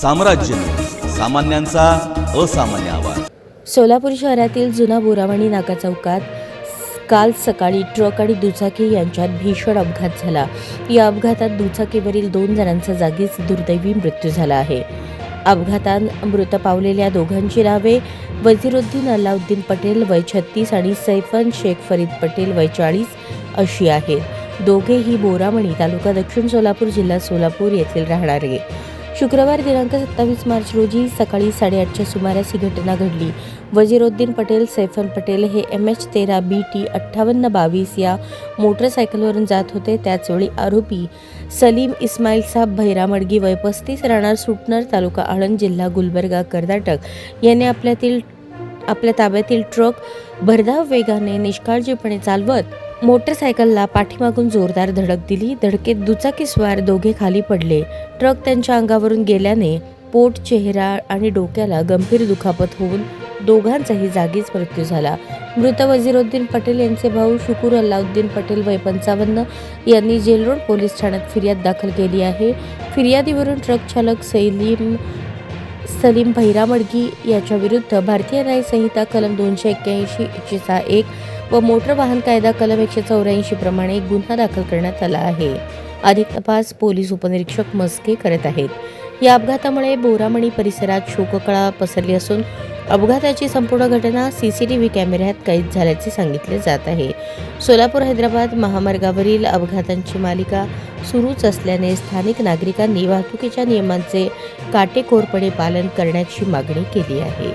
साम्राज्य, सामान्यांचा असामान्य आवाज। सोलापूर शहरातील जुना बोरावणी नाका चौकात काल सकाळी ट्रक आणि दुचाकी यांच्यात भीषण अपघात झाला। या अपघातात दुचाकीवरील 2 जणांचा जागीच दुर्दैवी मृत्यू झाला आहे। अपघातात मृत पावलेल्या दोघांची नावे वजीरुद्दीन अल्लाउद्दीन पटेल वय 36 आणि सैफन शेख फरीद पटेल वय 40 अशी आहेत। दोघेही बोरावणी तालुका दक्षिण सोलापूर जिल्हा सोलापूर येथील राहणारे। शुक्रवार दिनांक 27 मार्च रोजी सकाळी 8:30च्या सुमारास ही घटना घडली। वजीरुद्दीन पटेल सैफन पटेल हे MH13 BT 5822 या मोटरसायकलवरून जात होते। त्याचवेळी आरोपी सलीम इस्माईल साब भैरामडगी वय 35 राहणार सुटणार तालुका आळंद जिल्हा गुलबर्गा कर्नाटक यांनी आपल्या ताब्यातील ट्रक भरधाव वेगाने निष्काळजीपणे चालवत मोटरसायकलला पाठीमागून जोरदार धडक दिली। धडकेत दुचाकीस्वार दोघे खाली पडले। ट्रक त्यांच्या अंगावरून गेल्याने पोट, चेहरा आणि डोक्याला गंभीर दुखापत होऊन दोघांचाही जागीच मृत्यू झाला। मृत वजीरुद्दीन पटेल यांचे भाऊ शुकूर अल्लाउद्दीन पटेल वय 55 यांनी जेलरोड पोलीस ठाण्यात फिर्याद दाखल केली आहे। फिर्यादीवरून ट्रक चालक सलीम भैरामडगी याच्या विरुद्ध भारतीय न्याय संहिता कलम 281 101 व मोटर वाहन कायदा कलम 184 प्रमाणे गुन्हा दाखल करण्यात आला आहे। अधिक तपास पोलीस उपनिरीक्षक मस्के करत आहेत। या अपघातामुळे बोरावणी परिसरात शोककळा पसरली असून अपघाताची संपूर्ण घटना CCTV कॅमेऱ्यात कैद झाल्याचे सांगितले जात आहे। सोलापूर हैदराबाद महामार्गावरील अपघातांची मालिका सुरूच असल्याने स्थानिक नागरिकांनी वाहतुकीच्या नियमांचे काटेकोरपणे पालन करण्याची मागणी केली आहे।